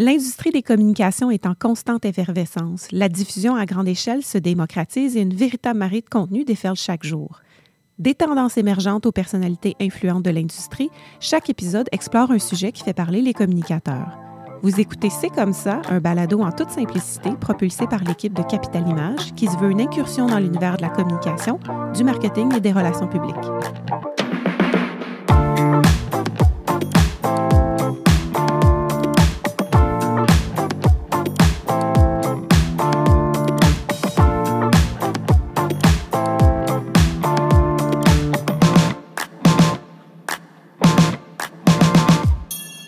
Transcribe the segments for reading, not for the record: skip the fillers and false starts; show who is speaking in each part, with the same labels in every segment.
Speaker 1: L'industrie des communications est en constante effervescence. La diffusion à grande échelle se démocratise et une véritable marée de contenu déferle chaque jour. Des tendances émergentes aux personnalités influentes de l'industrie, chaque épisode explore un sujet qui fait parler les communicateurs. Vous écoutez C'est comme ça, un balado en toute simplicité propulsé par l'équipe de Capital Image qui se veut une incursion dans l'univers de la communication, du marketing et des relations publiques.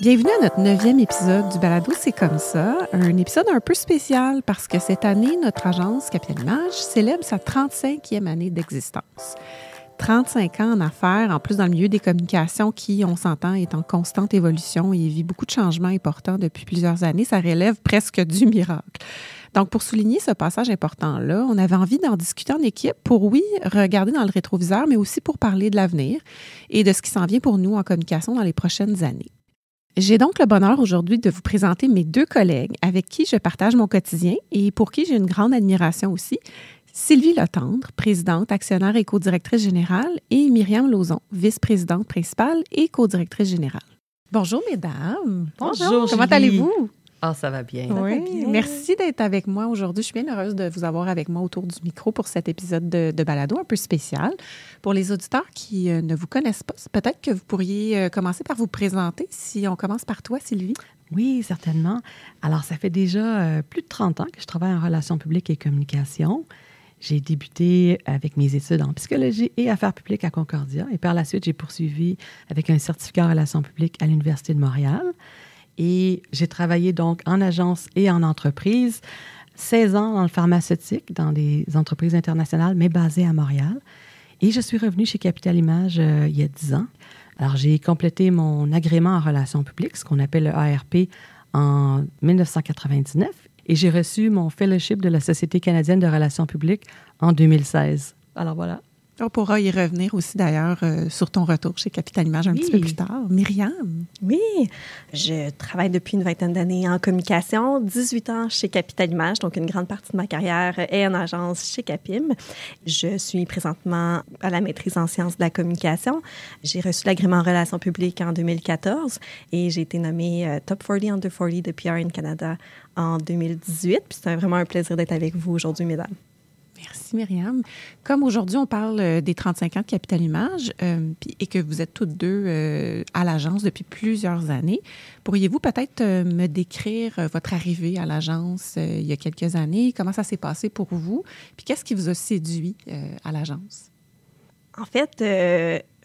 Speaker 1: Bienvenue à notre 9e épisode du balado C'est comme ça, un épisode un peu spécial parce que cette année, notre agence Capital Image célèbre sa 35e année d'existence. 35 ans en affaires, en plus dans le milieu des communications qui, on s'entend, est en constante évolution et vit beaucoup de changements importants depuis plusieurs années, ça relève presque du miracle. Donc, pour souligner ce passage important-là, on avait envie d'en discuter en équipe pour, oui, regarder dans le rétroviseur, mais aussi pour parler de l'avenir et de ce qui s'en vient pour nous en communication dans les prochaines années. J'ai donc le bonheur aujourd'hui de vous présenter mes deux collègues avec qui je partage mon quotidien et pour qui j'ai une grande admiration aussi. Sylvie Letendre, présidente, actionnaire et co-directrice générale, et Myriam Lauzon, vice-présidente principale et co-directrice générale. Bonjour, mesdames.
Speaker 2: Bonjour,
Speaker 1: comment allez-vous?
Speaker 2: Ah, ça va bien.
Speaker 1: Oui, bien. Merci d'être avec moi aujourd'hui. Je suis bien heureuse de vous avoir avec moi autour du micro pour cet épisode de balado un peu spécial. Pour les auditeurs qui ne vous connaissent pas, peut-être que vous pourriez commencer par vous présenter. Si on commence par toi, Sylvie.
Speaker 2: Oui, certainement. Alors, ça fait déjà plus de 30 ans que je travaille en relations publiques et communication. J'ai débuté avec mes études en psychologie et affaires publiques à Concordia. Et par la suite, j'ai poursuivi avec un certificat en relations publiques à l'Université de Montréal. Et j'ai travaillé donc en agence et en entreprise, 16 ans dans le pharmaceutique, dans des entreprises internationales, mais basées à Montréal. Et je suis revenue chez Capital Image il y a 10 ans. Alors, j'ai complété mon agrément en relations publiques, ce qu'on appelle le ARP, en 1999. Et j'ai reçu mon fellowship de la Société canadienne de relations publiques en 2016. Alors, voilà.
Speaker 1: On pourra y revenir aussi, d'ailleurs, sur ton retour chez Capital Image un petit peu plus tard. Myriam.
Speaker 3: Oui, je travaille depuis une vingtaine d'années en communication, 18 ans chez Capital Image, donc une grande partie de ma carrière est en agence chez Capim. Je suis présentement à la maîtrise en sciences de la communication. J'ai reçu l'agrément en relations publiques en 2014 et j'ai été nommée Top 40 Under 40 de PR in Canada en 2018. Puis c'est vraiment un plaisir d'être avec vous aujourd'hui, mesdames.
Speaker 1: Merci, Myriam. Comme aujourd'hui, on parle des 35 ans de Capital Image et que vous êtes toutes deux à l'agence depuis plusieurs années, pourriez-vous peut-être me décrire votre arrivée à l'agence il y a quelques années? Comment ça s'est passé pour vous? Puis qu'est-ce qui vous a séduit à l'agence?
Speaker 3: En fait,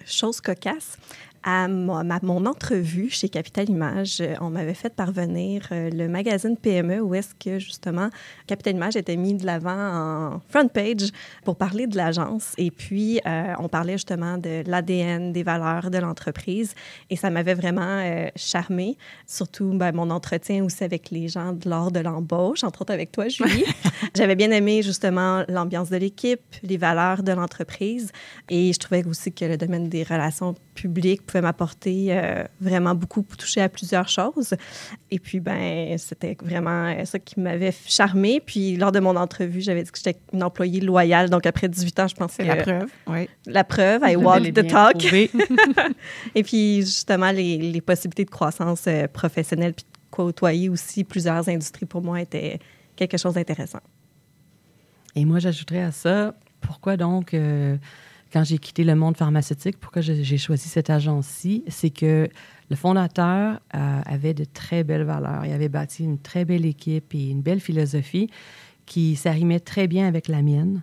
Speaker 3: chose cocasse, à mon entrevue chez Capital Image, on m'avait fait parvenir le magazine PME où est-ce que, justement, Capital Image était mis de l'avant en front page pour parler de l'agence. Et puis, on parlait justement de l'ADN, des valeurs de l'entreprise. Et ça m'avait vraiment charmée, surtout mon entretien aussi avec les gens lors de l'embauche, entre autres avec toi, Julie. J'avais bien aimé, justement, l'ambiance de l'équipe, les valeurs de l'entreprise. Et je trouvais aussi que le domaine des relations publiques pouvait m'apporter vraiment beaucoup pour toucher à plusieurs choses. Et puis, c'était vraiment ça qui m'avait charmée. Puis, lors de mon entrevue, j'avais dit que j'étais une employée loyale. Donc, après 18 ans, je pense que...
Speaker 1: C'est la preuve, oui.
Speaker 3: La preuve, I walk the talk. Et puis, justement, les possibilités de croissance professionnelle puis de côtoyer aussi plusieurs industries, pour moi, était quelque chose d'intéressant.
Speaker 2: Et moi, j'ajouterais à ça, pourquoi donc... quand j'ai quitté le monde pharmaceutique, pourquoi j'ai choisi cette agence-ci, c'est que le fondateur avait de très belles valeurs. Il avait bâti une très belle équipe et une belle philosophie qui s'arrimait très bien avec la mienne.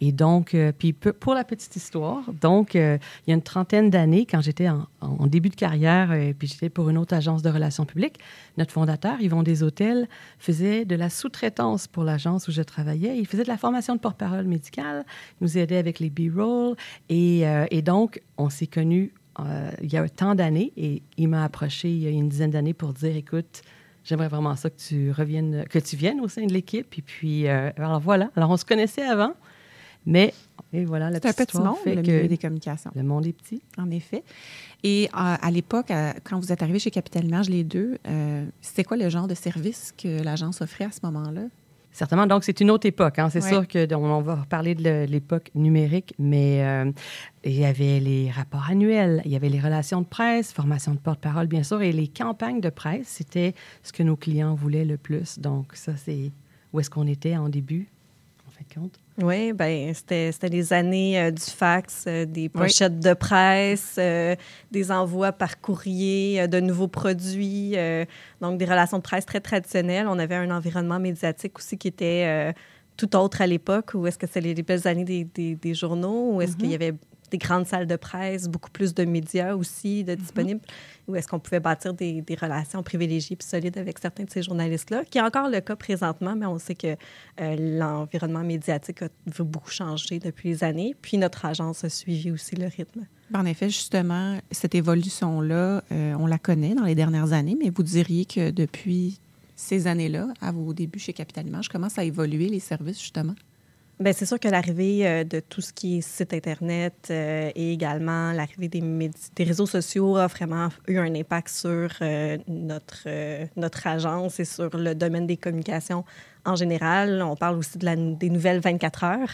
Speaker 2: Et donc, puis pour la petite histoire, donc, il y a une trentaine d'années, quand j'étais en début de carrière, puis j'étais pour une autre agence de relations publiques, notre fondateur, Yvon Deshôtels, faisait de la sous-traitance pour l'agence où je travaillais. Il faisait de la formation de porte-parole médicale, il nous aidait avec les B-rolls. Et donc, on s'est connus il y a tant d'années et il m'a approché il y a une dizaine d'années pour dire, écoute, j'aimerais vraiment ça que tu viennes au sein de l'équipe. Et puis, alors voilà. Alors, on se connaissait avant. Mais Et voilà, la
Speaker 1: c'est un
Speaker 2: petite
Speaker 1: petit
Speaker 2: histoire
Speaker 1: monde,
Speaker 2: fait
Speaker 1: le
Speaker 2: que
Speaker 1: milieu des communications.
Speaker 2: le monde est petit.
Speaker 1: En effet. Et à l'époque, quand vous êtes arrivés chez Capital Image, les deux, c'était quoi le genre de service que l'agence offrait à ce moment-là?
Speaker 2: Certainement. Donc, c'est une autre époque. Hein. C'est
Speaker 1: Ouais.
Speaker 2: sûr qu'on va reparler de l'époque numérique, mais il y avait les rapports annuels, il y avait les relations de presse, formation de porte-parole, bien sûr, et les campagnes de presse, c'était ce que nos clients voulaient le plus. Donc, ça, c'est où est-ce qu'on était en début, en fin de compte?
Speaker 3: Oui, bien, c'était les années du fax, des pochettes de presse, des envois par courrier de nouveaux produits, donc des relations de presse très traditionnelles. On avait un environnement médiatique aussi qui était tout autre à l'époque, où est-ce que c'est les belles années des journaux, où est-ce qu'il y avait des grandes salles de presse, beaucoup plus de médias aussi de disponibles, où est-ce qu'on pouvait bâtir des relations privilégiées et solides avec certains de ces journalistes-là, qui est encore le cas présentement, mais on sait que l'environnement médiatique a beaucoup changé depuis les années, puis notre agence a suivi aussi le rythme.
Speaker 1: En effet, justement, cette évolution-là, on la connaît dans les dernières années, mais vous diriez que depuis ces années-là, à vos débuts chez Capital Image, comment ça a évolué, les services, justement?
Speaker 3: Bien, c'est sûr que l'arrivée de tout ce qui est site Internet et également l'arrivée des réseaux sociaux a vraiment eu un impact sur notre agence et sur le domaine des communications en général. On parle aussi des nouvelles 24 heures.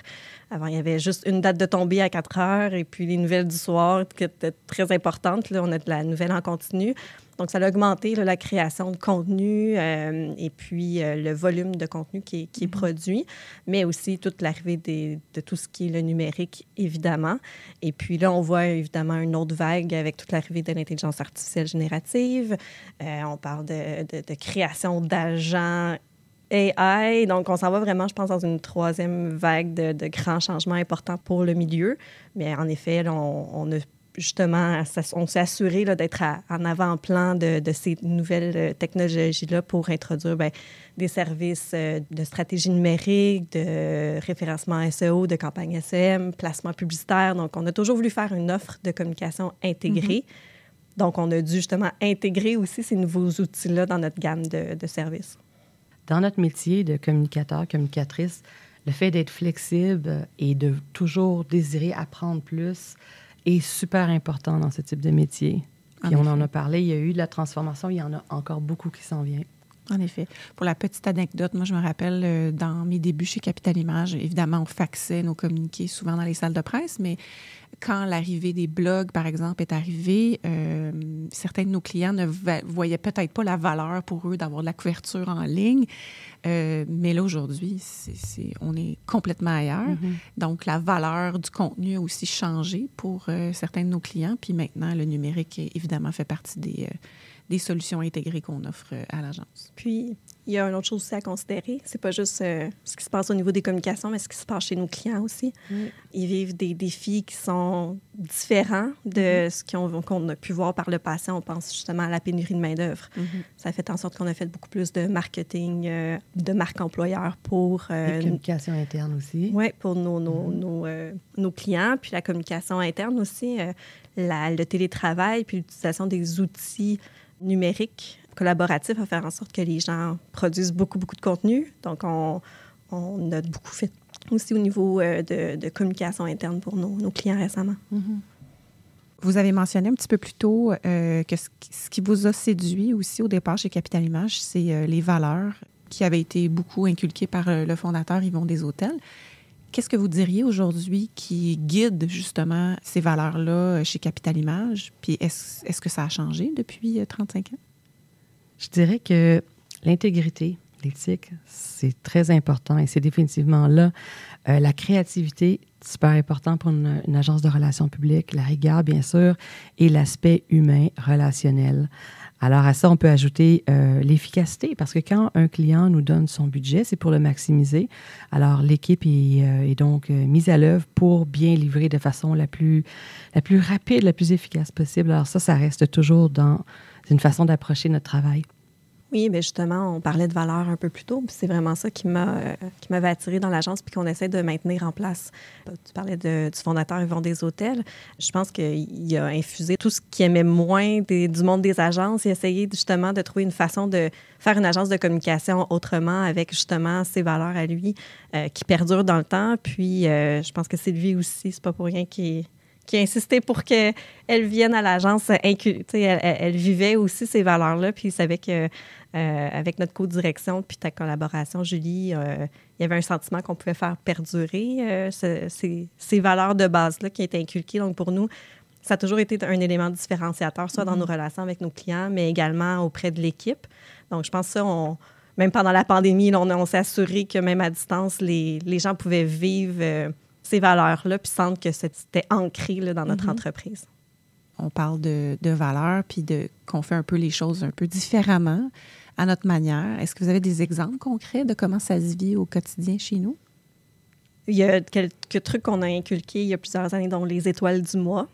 Speaker 3: Avant, il y avait juste une date de tombée à 4 heures et puis les nouvelles du soir qui étaient très importantes. Là, on a de la nouvelle en continu. Donc, ça a augmenté là, la création de contenu et puis le volume de contenu qui est produit, mais aussi toute l'arrivée de tout ce qui est le numérique, évidemment. Et puis là, on voit évidemment une autre vague avec toute l'arrivée de l'intelligence artificielle générative. On parle de création d'agents AI. Donc, on s'en va vraiment, je pense, dans une troisième vague de grands changements importants pour le milieu. Mais en effet, là, on a justement, on s'est assuré là, d'être en avant-plan de ces nouvelles technologies-là pour introduire des services de stratégie numérique, de référencement SEO, de campagne SEM, placement publicitaire. Donc, on a toujours voulu faire une offre de communication intégrée. Donc, on a dû justement intégrer aussi ces nouveaux outils-là dans notre gamme de services.
Speaker 2: Dans notre métier de communicateur, communicatrice, le fait d'être flexible et de toujours désirer apprendre plus est super important dans ce type de métier. Puis on en a parlé, il y a eu de la transformation, il y en a encore beaucoup qui s'en vient.
Speaker 1: En effet. Pour la petite anecdote, moi, je me rappelle, dans mes débuts chez Capital Image, évidemment, on faxait nos communiqués souvent dans les salles de presse, mais quand l'arrivée des blogs, par exemple, est arrivée, certains de nos clients ne voyaient peut-être pas la valeur pour eux d'avoir de la couverture en ligne. Mais là, aujourd'hui, on est complètement ailleurs. Donc, la valeur du contenu a aussi changé pour certains de nos clients. Puis maintenant, le numérique, évidemment, fait partie des solutions intégrées qu'on offre à l'agence.
Speaker 3: Puis, il y a une autre chose aussi à considérer. C'est pas juste ce qui se passe au niveau des communications, mais ce qui se passe chez nos clients aussi. Ils vivent des défis qui sont différents de ce qu'on a pu voir par le passé. On pense justement à la pénurie de main-d'œuvre. Ça a fait en sorte qu'on a fait beaucoup plus de marketing, de marque employeur pour...
Speaker 2: Les communications internes aussi.
Speaker 3: Oui, pour nos clients. Puis la communication interne aussi, le télétravail, puis l'utilisation des outils numériques collaboratifs à faire en sorte que les gens produisent beaucoup de contenu. Donc, on a beaucoup fait aussi au niveau de communication interne pour nos clients récemment.
Speaker 1: Vous avez mentionné un petit peu plus tôt que ce qui vous a séduit aussi au départ chez Capital Image, c'est les valeurs qui avaient été beaucoup inculquées par le fondateur Yvon Deshôtels. Qu'est-ce que vous diriez aujourd'hui qui guide justement ces valeurs-là chez Capital Image? Puis est-ce que ça a changé depuis 35 ans?
Speaker 2: Je dirais que l'intégrité, l'éthique, c'est très important et c'est définitivement là. La créativité, super important pour une agence de relations publiques, la rigueur, bien sûr, et l'aspect humain, relationnel. Alors, à ça, on peut ajouter l'efficacité, parce que quand un client nous donne son budget, c'est pour le maximiser. Alors, l'équipe est donc mise à l'œuvre pour bien livrer de façon la plus rapide, la plus efficace possible. Alors ça reste toujours dans une façon d'approcher notre travail.
Speaker 3: Oui, bien justement, on parlait de valeurs un peu plus tôt, puis c'est vraiment ça qui m'avait attirée dans l'agence, puis qu'on essaie de maintenir en place. Tu parlais du fondateur Yvon Desautels. Je pense qu'il a infusé tout ce qu'il aimait moins du monde des agences. Il a essayé justement de trouver une façon de faire une agence de communication autrement, avec justement ses valeurs à lui, qui perdurent dans le temps. Puis je pense que Sylvie aussi, c'est pas pour rien qui a insisté pour qu'elle vienne à l'agence. Elle vivait aussi ces valeurs-là, puis il savait que avec notre co-direction puis ta collaboration, Julie, il y avait un sentiment qu'on pouvait faire perdurer ces valeurs de base-là qui étaient inculquées. Donc, pour nous, ça a toujours été un élément différenciateur, soit dans nos relations avec nos clients, mais également auprès de l'équipe. Donc, je pense que ça, même pendant la pandémie, là, on s'est assuré que même à distance, les gens pouvaient vivre ces valeurs-là puis sentent que c'était ancré là, dans notre entreprise.
Speaker 1: On parle de valeurs puis qu'on fait un peu les choses un peu différemment à notre manière. Est-ce que vous avez des exemples concrets de comment ça se vit au quotidien chez nous?
Speaker 3: Il y a quelques trucs qu'on a inculqués il y a plusieurs années, dont les étoiles du mois.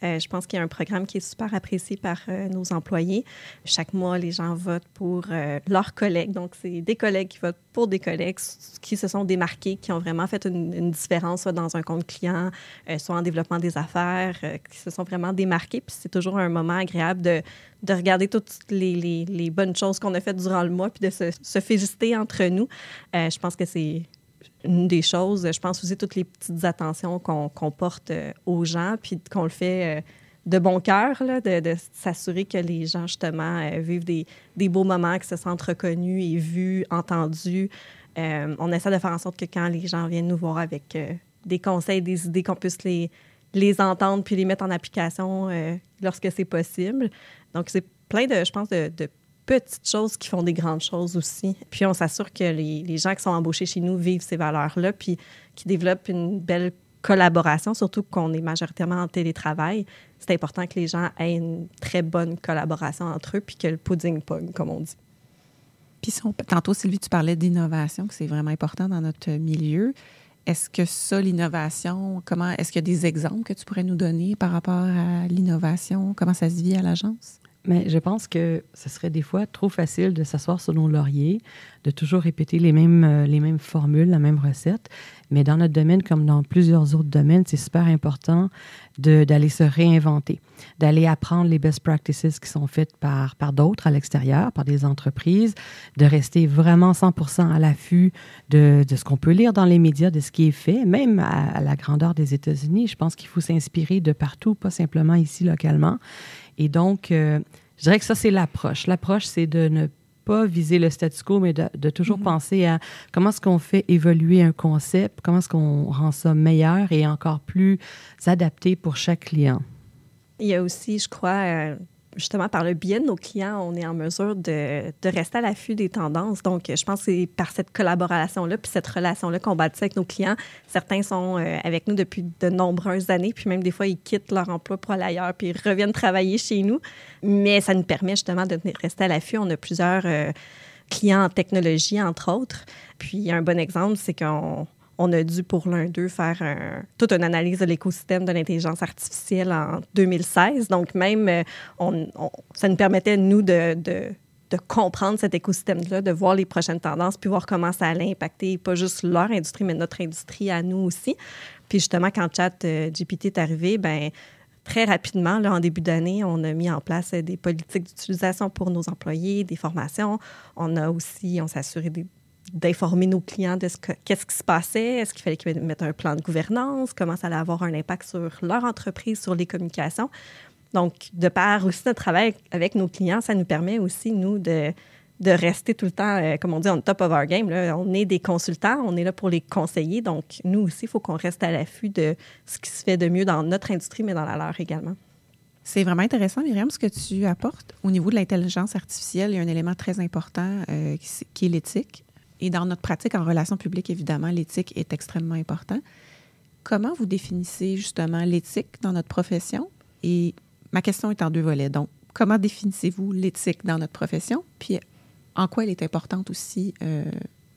Speaker 3: Je pense qu'il y a un programme qui est super apprécié par nos employés. Chaque mois, les gens votent pour leurs collègues. Donc, c'est des collègues qui votent pour des collègues qui se sont démarqués, qui ont vraiment fait une différence, soit dans un compte client, soit en développement des affaires, qui se sont vraiment démarqués. Puis c'est toujours un moment agréable de regarder toutes les bonnes choses qu'on a faites durant le mois, puis de se féliciter entre nous. Je pense que c'est une des choses. Je pense aussi toutes les petites attentions qu'on porte aux gens, puis qu'on le fait de bon cœur, là, de s'assurer que les gens, justement, vivent des beaux moments, qu'ils se sentent reconnus et vus, entendus. On essaie de faire en sorte que quand les gens viennent nous voir avec des conseils, des idées, qu'on puisse les entendre puis les mettre en application lorsque c'est possible. Donc, c'est plein je pense, de petites choses qui font des grandes choses aussi. Puis on s'assure que les gens qui sont embauchés chez nous vivent ces valeurs-là, puis qui développent une belle collaboration, surtout qu'on est majoritairement en télétravail. C'est important que les gens aient une très bonne collaboration entre eux, puis que le pudding pogne, comme on dit.
Speaker 1: Puis tantôt, Sylvie, tu parlais d'innovation, que c'est vraiment important dans notre milieu. Est-ce que ça, l'innovation, est-ce qu'il y a des exemples que tu pourrais nous donner par rapport à l'innovation? Comment ça se vit à l'agence?
Speaker 2: Mais je pense que ce serait des fois trop facile de s'asseoir sur nos lauriers, de toujours répéter les mêmes formules, la même recette. Mais dans notre domaine, comme dans plusieurs autres domaines, c'est super important d'aller se réinventer, d'aller apprendre les best practices qui sont faites par d'autres à l'extérieur, par des entreprises, de rester vraiment 100% à l'affût de ce qu'on peut lire dans les médias, de ce qui est fait, même à la grandeur des États-Unis. Je pense qu'il faut s'inspirer de partout, pas simplement ici localement. Et donc, je dirais que ça, c'est l'approche. L'approche, c'est de ne pas viser le statu quo, mais de toujours penser à comment est-ce qu'on fait évoluer un concept, comment est-ce qu'on rend ça meilleur et encore plus adapté pour chaque client.
Speaker 3: Il y a aussi, je crois, justement, par le biais de nos clients, on est en mesure de rester à l'affût des tendances. Donc, je pense que c'est par cette collaboration-là puis cette relation-là qu'on bâtit avec nos clients. Certains sont avec nous depuis de nombreuses années, puis même des fois, ils quittent leur emploi pour aller ailleurs puis ils reviennent travailler chez nous. Mais ça nous permet justement de rester à l'affût. On a plusieurs clients en technologie, entre autres. Puis, un bon exemple, c'est qu'on a dû, pour l'un d'eux, faire toute une analyse de l'écosystème de l'intelligence artificielle en 2016. Donc, même, ça nous permettait, nous, de comprendre cet écosystème-là, de voir les prochaines tendances, puis voir comment ça allait impacter pas juste leur industrie, mais notre industrie à nous aussi. Puis, justement, quand ChatGPT est arrivé, bien, très rapidement, là, en début d'année, on a mis en place des politiques d'utilisation pour nos employés, des formations. On s'est assuré d'informer nos clients de qu'est-ce qui se passait, est-ce qu'il fallait qu'ils mettent un plan de gouvernance, comment ça allait avoir un impact sur leur entreprise, sur les communications. Donc, de par aussi notre travail avec nos clients, ça nous permet aussi, nous, de rester tout le temps, comme on dit, on top of our game. Là. On est des consultants, on est là pour les conseiller. Donc, nous aussi, il faut qu'on reste à l'affût de ce qui se fait de mieux dans notre industrie, mais dans la leur également.
Speaker 1: C'est vraiment intéressant, Myriam, ce que tu apportes. Au niveau de l'intelligence artificielle, il y a un élément très important qui est l'éthique. Et dans notre pratique en relations publiques, évidemment, l'éthique est extrêmement important. Comment vous définissez justement l'éthique dans notre profession? Et ma question est en deux volets. Donc, comment définissez-vous l'éthique dans notre profession? Puis, en quoi elle est importante aussi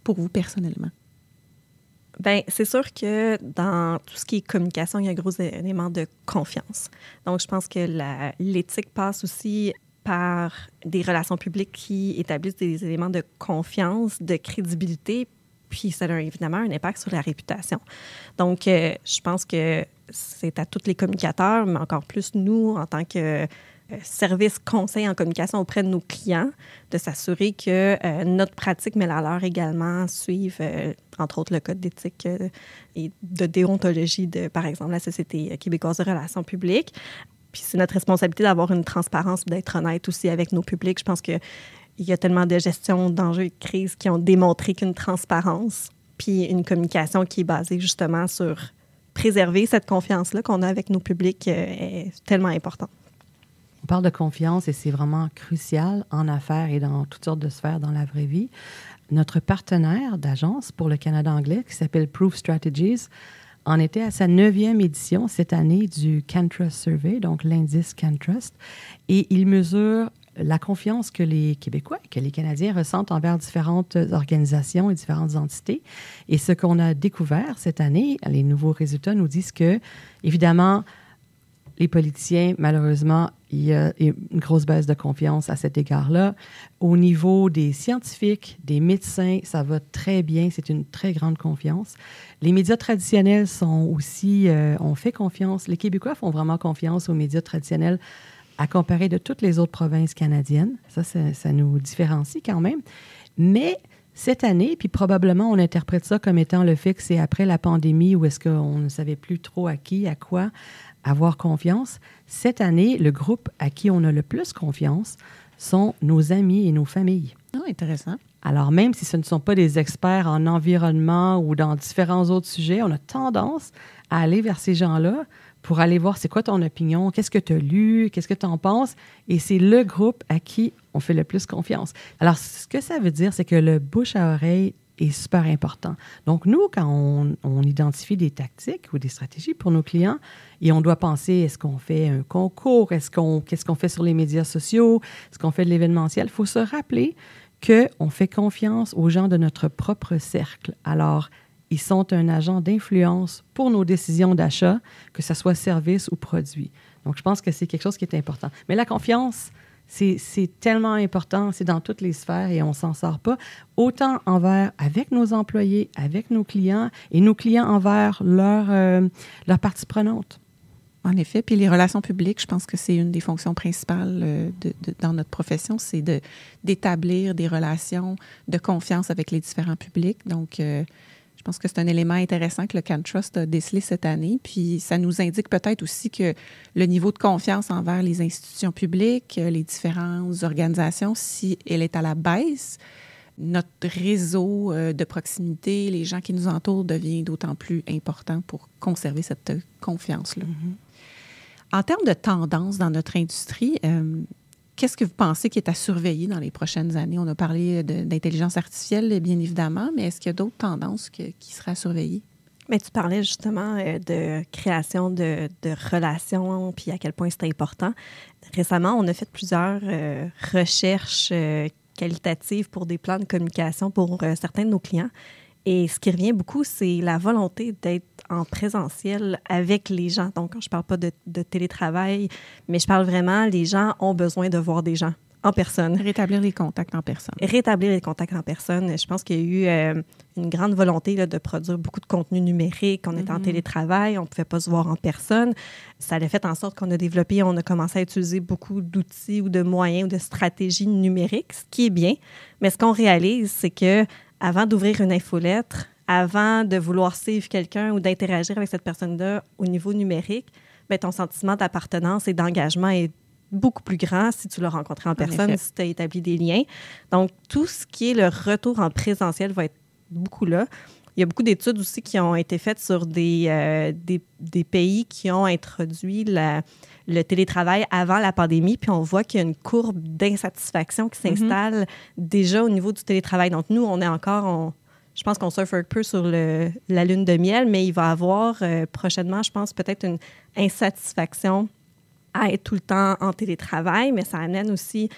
Speaker 1: pour vous personnellement?
Speaker 3: Bien, c'est sûr que dans tout ce qui est communication, il y a un gros élément de confiance. Donc, je pense que l'éthique passe aussi par des relations publiques qui établissent des éléments de confiance, de crédibilité, puis ça a évidemment un impact sur la réputation. Donc, je pense que c'est à tous les communicateurs, mais encore plus nous, en tant que service conseil en communication auprès de nos clients, de s'assurer que notre pratique, mais la leur également, suivent, entre autres, le code d'éthique et de déontologie de, par exemple, la Société québécoise de relations publiques. Puis c'est notre responsabilité d'avoir une transparence, d'être honnête aussi avec nos publics. Je pense qu'il y a tellement de gestion d'enjeux et de crises qui ont démontré qu'une transparence puis une communication qui est basée justement sur préserver cette confiance-là qu'on a avec nos publics est tellement importante.
Speaker 2: On parle de confiance et c'est vraiment crucial en affaires et dans toutes sortes de sphères dans la vraie vie. Notre partenaire d'agence pour le Canada anglais, qui s'appelle Proof Strategies, en était à sa 9e édition cette année du CanTrust Survey, donc l'indice CanTrust, et il mesure la confiance que les Québécois et que les Canadiens ressentent envers différentes organisations et différentes entités. Et ce qu'on a découvert cette année, les nouveaux résultats nous disent que, évidemment, les politiciens, malheureusement, il y a une grosse baisse de confiance à cet égard-là. Au niveau des scientifiques, des médecins, ça va très bien. C'est une très grande confiance. Les médias traditionnels sont aussi, ont fait confiance. Les Québécois font vraiment confiance aux médias traditionnels à comparer de toutes les autres provinces canadiennes. Ça nous différencie quand même. Mais cette année, puis probablement on interprète ça comme étant le fait que c'est après la pandémie où est-ce qu'on ne savait plus trop à qui, à quoi avoir confiance. Cette année, le groupe à qui on a le plus confiance sont nos amis et nos familles.
Speaker 1: Ah, intéressant.
Speaker 2: Alors, même si ce ne sont pas des experts en environnement ou dans différents autres sujets, on a tendance à aller vers ces gens-là pour aller voir c'est quoi ton opinion, qu'est-ce que tu as lu, qu'est-ce que tu en penses. Et c'est le groupe à qui on fait le plus confiance. Alors, ce que ça veut dire, c'est que le bouche à oreille est super important. Donc, nous, quand on identifie des tactiques ou des stratégies pour nos clients, et on doit penser, est-ce qu'on fait un concours, qu'est-ce qu'on fait sur les médias sociaux, est-ce qu'on fait de l'événementiel, il faut se rappeler qu'on fait confiance aux gens de notre propre cercle. Alors, ils sont un agent d'influence pour nos décisions d'achat, que ce soit service ou produit. Donc, je pense que c'est quelque chose qui est important. Mais la confiance, c'est tellement important, c'est dans toutes les sphères et on ne s'en sort pas, autant avec nos employés, avec nos clients et nos clients envers leur partie prenante.
Speaker 1: En effet, puis les relations publiques, je pense que c'est une des fonctions principales dans notre profession, c'est d'établir des relations de confiance avec les différents publics. Donc, je pense que c'est un élément intéressant que le CanTrust a décelé cette année. Puis, ça nous indique peut-être aussi que le niveau de confiance envers les institutions publiques, les différentes organisations, si elle est à la baisse, notre réseau de proximité, les gens qui nous entourent devient d'autant plus important pour conserver cette confiance-là. Mm-hmm. En termes de tendance dans notre industrie, qu'est-ce que vous pensez qui est à surveiller dans les prochaines années? On a parlé d'intelligence artificielle, bien évidemment, mais est-ce qu'il y a d'autres tendances qui seraient à surveiller?
Speaker 3: Mais tu parlais justement de création de relations, puis à quel point c'est important. Récemment, on a fait plusieurs recherches qualitatives pour des plans de communication pour certains de nos clients. Et ce qui revient beaucoup, c'est la volonté d'être en présentiel avec les gens. Donc, je ne parle pas de télétravail, mais je parle vraiment, les gens ont besoin de voir des gens en personne.
Speaker 1: Rétablir les contacts en personne.
Speaker 3: Rétablir les contacts en personne. Je pense qu'il y a eu une grande volonté là, de produire beaucoup de contenu numérique. On était en télétravail, on ne pouvait pas se voir en personne. Ça a fait en sorte qu'on a développé, on a commencé à utiliser beaucoup d'outils ou de moyens ou de stratégies numériques, ce qui est bien. Mais ce qu'on réalise, c'est que avant d'ouvrir une infolettre, avant de vouloir suivre quelqu'un ou d'interagir avec cette personne-là au niveau numérique, bien, ton sentiment d'appartenance et d'engagement est beaucoup plus grand si tu l'as rencontré en personne, si tu as établi des liens. Donc, tout ce qui est le retour en présentiel va être beaucoup là. Il y a beaucoup d'études aussi qui ont été faites sur des pays qui ont introduit le télétravail avant la pandémie, puis on voit qu'il y a une courbe d'insatisfaction qui s'installe déjà au niveau du télétravail. Donc, nous, on est encore, je pense qu'on surfe un peu sur la lune de miel, mais il va y avoir prochainement, je pense, peut-être une insatisfaction à être tout le temps en télétravail, mais ça amène aussi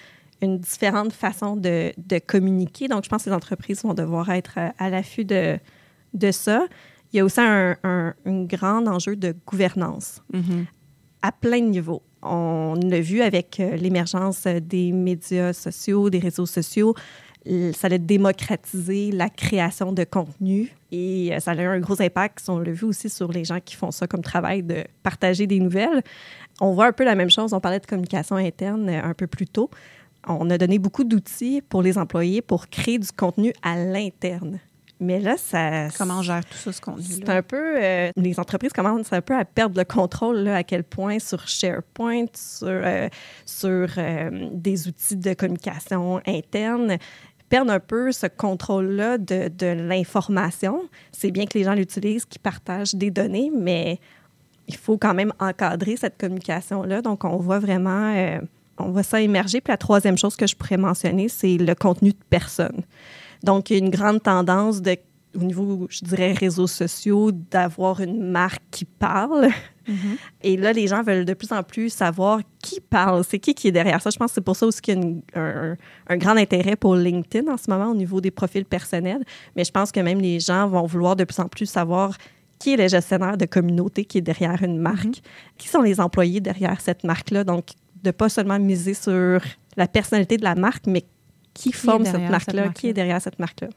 Speaker 3: une différente façon de communiquer. Donc, je pense que les entreprises vont devoir être à l'affût de ça. Il y a aussi un grand enjeu de gouvernance à plein de niveaux. On l'a vu avec l'émergence des médias sociaux, des réseaux sociaux. Ça a démocratisé la création de contenu et ça a eu un gros impact. On l'a vu aussi sur les gens qui font ça comme travail, de partager des nouvelles. On voit un peu la même chose. On parlait de communication interne un peu plus tôt. On a donné beaucoup d'outils pour les employés pour créer du contenu à l'interne. Mais là, ça...
Speaker 1: Comment on gère tout ça, ce contenu-là?
Speaker 3: C'est un peu... les entreprises commencent un peu à perdre le contrôle, là, à quel point sur SharePoint, sur des outils de communication interne, perdent un peu ce contrôle-là de l'information. C'est bien que les gens l'utilisent, qu'ils partagent des données, mais il faut quand même encadrer cette communication-là. Donc, on voit vraiment... on voit ça émerger. Puis la troisième chose que je pourrais mentionner, c'est le contenu de personne. Donc, il y a une grande tendance au niveau, je dirais, réseaux sociaux, d'avoir une marque qui parle. Mm-hmm. Et là, les gens veulent de plus en plus savoir qui parle, c'est qui est derrière ça. Je pense que c'est pour ça aussi qu'il y a un grand intérêt pour LinkedIn en ce moment au niveau des profils personnels. Mais je pense que même les gens vont vouloir de plus en plus savoir qui est le gestionnaire de communauté qui est derrière une marque, qui sont les employés derrière cette marque-là. Donc, de pas seulement miser sur la personnalité de la marque, mais qui forme cette marque-là, qui est derrière cette marque-là.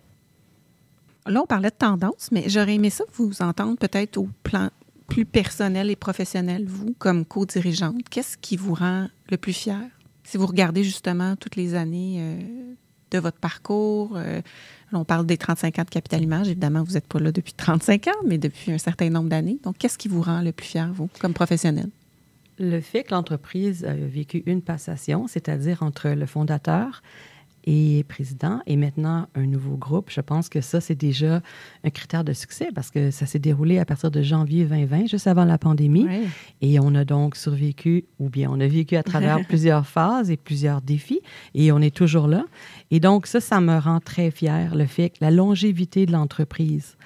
Speaker 1: Là, on parlait de tendance, mais j'aurais aimé ça vous entendre peut-être au plan plus personnel et professionnel, vous, comme co-dirigeante. Qu'est-ce qui vous rend le plus fier? Si vous regardez justement toutes les années de votre parcours, là, on parle des 35 ans de Capital Image. Évidemment, vous n'êtes pas là depuis 35 ans, mais depuis un certain nombre d'années. Donc, qu'est-ce qui vous rend le plus fier, vous, comme professionnel?
Speaker 2: Le fait que l'entreprise a vécu une passation, c'est-à-dire entre le fondateur et président, et maintenant un nouveau groupe, je pense que ça, c'est déjà un critère de succès parce que ça s'est déroulé à partir de janvier 2020, juste avant la pandémie. Oui. Et on a donc survécu, ou bien on a vécu à travers plusieurs phases et plusieurs défis, et on est toujours là. Et donc ça me rend très fière, le fait que la longévité de l'entreprise.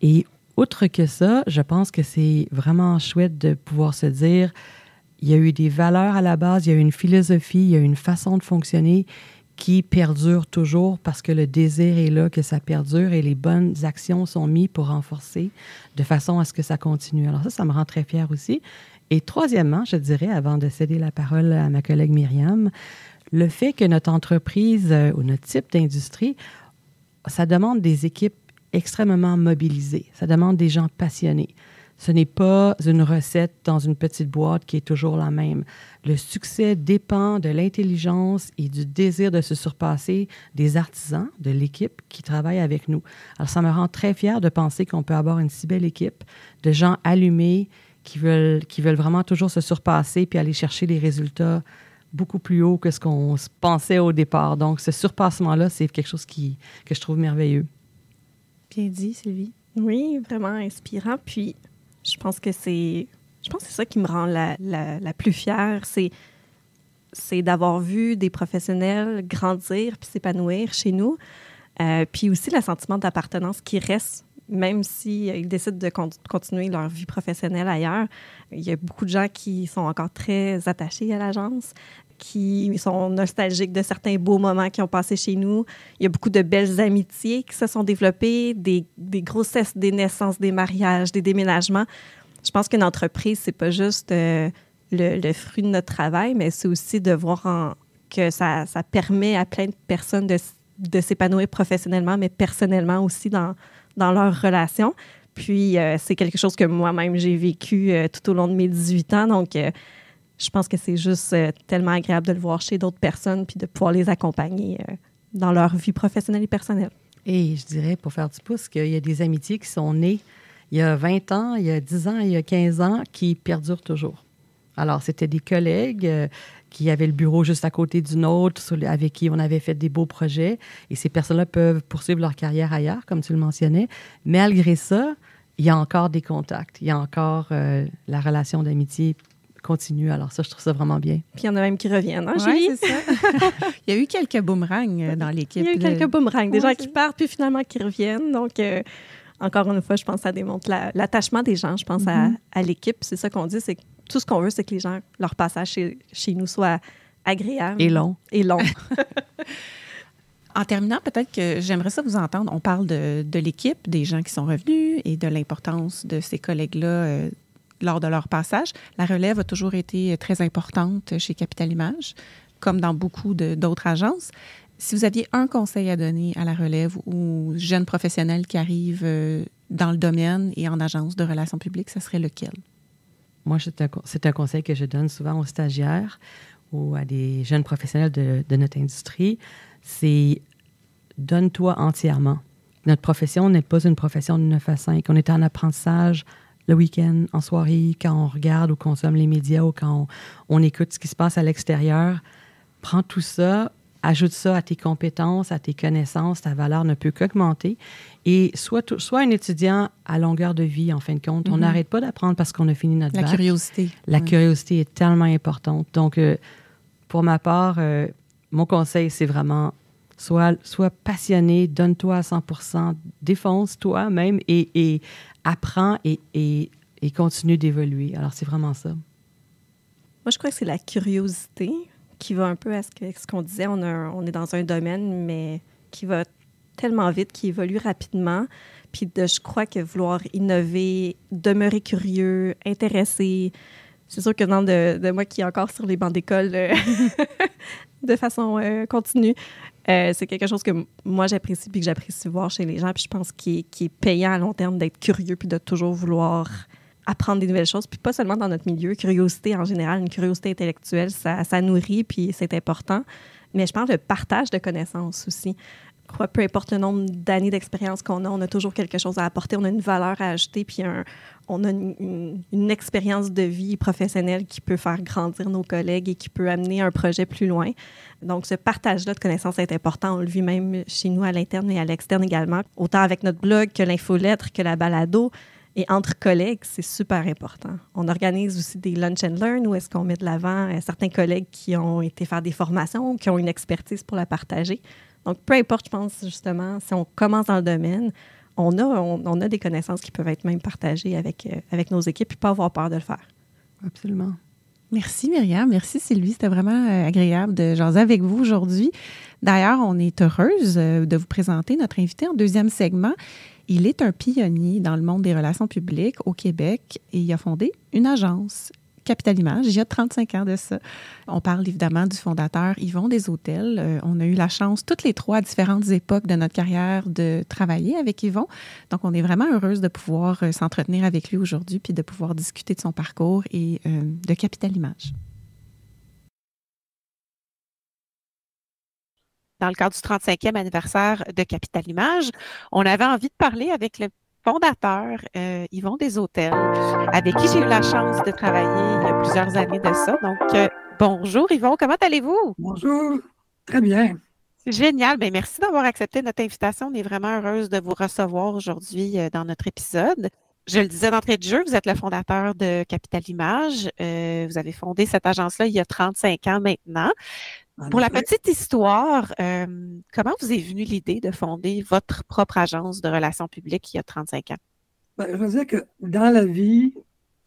Speaker 2: Et outre que ça, je pense que c'est vraiment chouette de pouvoir se dire, il y a eu des valeurs à la base, il y a eu une philosophie, il y a eu une façon de fonctionner qui perdure toujours parce que le désir est là, que ça perdure et les bonnes actions sont mises pour renforcer de façon à ce que ça continue. Alors ça me rend très fière aussi. Et troisièmement, je dirais, avant de céder la parole à ma collègue Myriam, le fait que notre entreprise ou notre type d'industrie, ça demande des équipes extrêmement mobilisées. Ça demande des gens passionnés. Ce n'est pas une recette dans une petite boîte qui est toujours la même. Le succès dépend de l'intelligence et du désir de se surpasser des artisans, de l'équipe qui travaille avec nous. Alors, ça me rend très fière de penser qu'on peut avoir une si belle équipe de gens allumés qui veulent vraiment toujours se surpasser puis aller chercher des résultats beaucoup plus hauts que ce qu'on pensait au départ. Donc, ce surpassement-là, c'est quelque chose que je trouve merveilleux.
Speaker 1: Bien dit, Sylvie.
Speaker 3: Oui, vraiment inspirant. Puis, je pense que c'est ça qui me rend la plus fière. C'est d'avoir vu des professionnels grandir puis s'épanouir chez nous. Puis aussi, le sentiment d'appartenance qui reste, même s'ils décident de continuer leur vie professionnelle ailleurs. Il y a beaucoup de gens qui sont encore très attachés à l'agence, qui sont nostalgiques de certains beaux moments qu'ils ont passés chez nous. Il y a beaucoup de belles amitiés qui se sont développées, des grossesses, des naissances, des mariages, des déménagements. Je pense qu'une entreprise, c'est pas juste le fruit de notre travail, mais c'est aussi de voir que ça permet à plein de personnes de s'épanouir professionnellement, mais personnellement aussi dans leurs relations. Puis, c'est quelque chose que moi-même, j'ai vécu tout au long de mes 18 ans. Donc, je pense que c'est juste tellement agréable de le voir chez d'autres personnes puis de pouvoir les accompagner dans leur vie professionnelle et personnelle.
Speaker 2: Et je dirais, pour faire du pouce, qu'il y a des amitiés qui sont nées il y a 20 ans, il y a 10 ans, il y a 15 ans, qui perdurent toujours. Alors, c'était des collègues qui avaient le bureau juste à côté du nôtre, avec qui on avait fait des beaux projets. Et ces personnes-là peuvent poursuivre leur carrière ailleurs, comme tu le mentionnais. Malgré ça, il y a encore des contacts. Il y a encore la relation d'amitié continue. Alors ça, je trouve ça vraiment bien.
Speaker 3: Puis il y en a même qui reviennent, hein, Julie?
Speaker 1: Oui, c'est ça. Il y a eu quelques boomerangs dans l'équipe.
Speaker 3: Il y a eu quelques boomerangs, des gens qui partent puis finalement qui reviennent. Donc, encore une fois, je pense que ça démontre l'attachement des gens, je pense, à l'équipe. C'est ça qu'on dit, c'est que tout ce qu'on veut, c'est que les gens, leur passage chez nous soit agréable.
Speaker 2: Et long.
Speaker 3: Et long.
Speaker 1: En terminant, peut-être que j'aimerais ça vous entendre. On parle de l'équipe, des gens qui sont revenus et de l'importance de ces collègues-là lors de leur passage. La relève a toujours été très importante chez Capital Image, comme dans beaucoup d'autres agences. Si vous aviez un conseil à donner à la relève ou aux jeunes professionnels qui arrivent dans le domaine et en agence de relations publiques, ce serait lequel?
Speaker 2: Moi, c'est un conseil que je donne souvent aux stagiaires ou à des jeunes professionnels de notre industrie, c'est donne-toi entièrement. Notre profession n'est pas une profession de 9 à 5. On est en apprentissage le week-end, en soirée, quand on regarde ou consomme les médias ou quand on écoute ce qui se passe à l'extérieur. Prends tout ça, ajoute ça à tes compétences, à tes connaissances, ta valeur ne peut qu'augmenter. Et sois un étudiant à longueur de vie, en fin de compte. On n'arrête pas d'apprendre parce qu'on a fini notre bac.
Speaker 1: La curiosité.
Speaker 2: La curiosité est tellement importante. Donc, pour ma part, mon conseil, c'est vraiment sois passionné, donne-toi à 100%, défonce-toi même et apprends et continue d'évoluer. Alors, c'est vraiment ça.
Speaker 3: Moi, je crois que c'est la curiosité qui va un peu à ce qu'on disait. On est dans un domaine, mais qui va tellement vite, qui évolue rapidement. Puis je crois que vouloir innover, demeurer curieux, intéressé, c'est sûr que venant de moi qui est encore sur les bancs d'école de façon continue, c'est quelque chose que moi j'apprécie puis que j'apprécie voir chez les gens. Puis je pense qu'il est payant à long terme d'être curieux puis de toujours vouloir apprendre des nouvelles choses. Puis pas seulement dans notre milieu. Curiosité en général, une curiosité intellectuelle, ça nourrit puis c'est important. Mais je pense le partage de connaissances aussi. Je crois, peu importe le nombre d'années d'expérience qu'on a, on a toujours quelque chose à apporter, on a une valeur à ajouter, puis on a une expérience de vie professionnelle qui peut faire grandir nos collègues et qui peut amener un projet plus loin. Donc, ce partage-là de connaissances est important. On le vit même chez nous à l'interne et à l'externe également, autant avec notre blog que l'infolettre, que la balado. Et entre collègues, c'est super important. On organise aussi des lunch and learn où est-ce qu'on met de l'avant certains collègues qui ont été faire des formations, qui ont une expertise pour la partager. Donc, peu importe, je pense, justement, si on commence dans le domaine, on a des connaissances qui peuvent être même partagées avec nos équipes et pas avoir peur de le faire.
Speaker 2: Absolument.
Speaker 1: Merci Myriam, merci Sylvie. C'était vraiment agréable de jaser avec vous aujourd'hui. D'ailleurs, on est heureuse de vous présenter notre invité en deuxième segment. Il est un pionnier dans le monde des relations publiques au Québec et il a fondé une agence, Capital Image, il y a 35 ans de ça. On parle évidemment du fondateur Yvon Deshôtels. On a eu la chance, toutes les trois, à différentes époques de notre carrière, de travailler avec Yvon. Donc, on est vraiment heureuse de pouvoir s'entretenir avec lui aujourd'hui puis de pouvoir discuter de son parcours et de Capital Image. Dans le cadre du 35e anniversaire de Capital Image, on avait envie de parler avec le fondateur, Yvon Deshôtels, avec qui j'ai eu la chance de travailler il y a plusieurs années de ça. Donc, bonjour Yvon, comment allez-vous?
Speaker 4: Bonjour, très bien.
Speaker 1: C'est génial. Bien, merci d'avoir accepté notre invitation. On est vraiment heureuse de vous recevoir aujourd'hui dans notre épisode. Je le disais d'entrée de jeu, vous êtes le fondateur de Capital Image. Vous avez fondé cette agence-là il y a 35 ans maintenant. Pour la petite histoire, comment vous est venue l'idée de fonder votre propre agence de relations publiques il y a 35 ans?
Speaker 4: Je veux dire que dans la vie,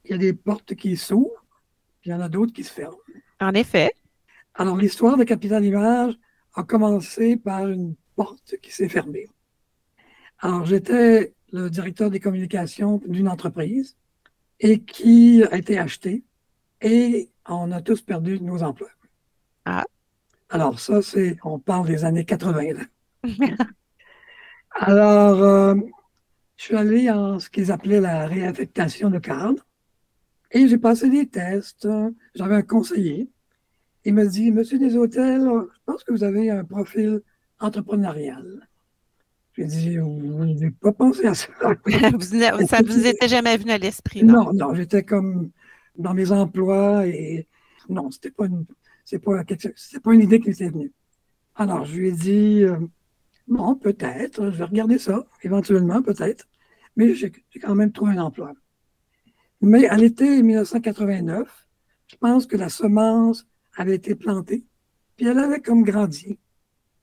Speaker 4: il y a des portes qui s'ouvrent, puis il y en a d'autres qui se ferment.
Speaker 1: En effet.
Speaker 4: Alors, l'histoire de Capital Image a commencé par une porte qui s'est fermée. Alors, j'étais le directeur des communications d'une entreprise et qui a été achetée et on a tous perdu nos emplois.
Speaker 1: Ah.
Speaker 4: Alors, ça, on parle des années 80. Alors, je suis allé en ce qu'ils appelaient la réaffectation de cadre et j'ai passé des tests. J'avais un conseiller. Il me dit, Monsieur Deshôtels, je pense que vous avez un profil entrepreneurial. J'ai dit, je n'ai pas pensé à ça. Ça
Speaker 1: ne vous était jamais venu à l'esprit,
Speaker 4: non? Non, j'étais comme dans mes emplois et non, c'était pas une idée qui m'était venue. Alors, je lui ai dit, bon, peut-être, je vais regarder ça, éventuellement, peut-être, mais j'ai quand même trouvé un emploi. Mais à l'été 1989, je pense que la semence avait été plantée, puis elle avait comme grandi.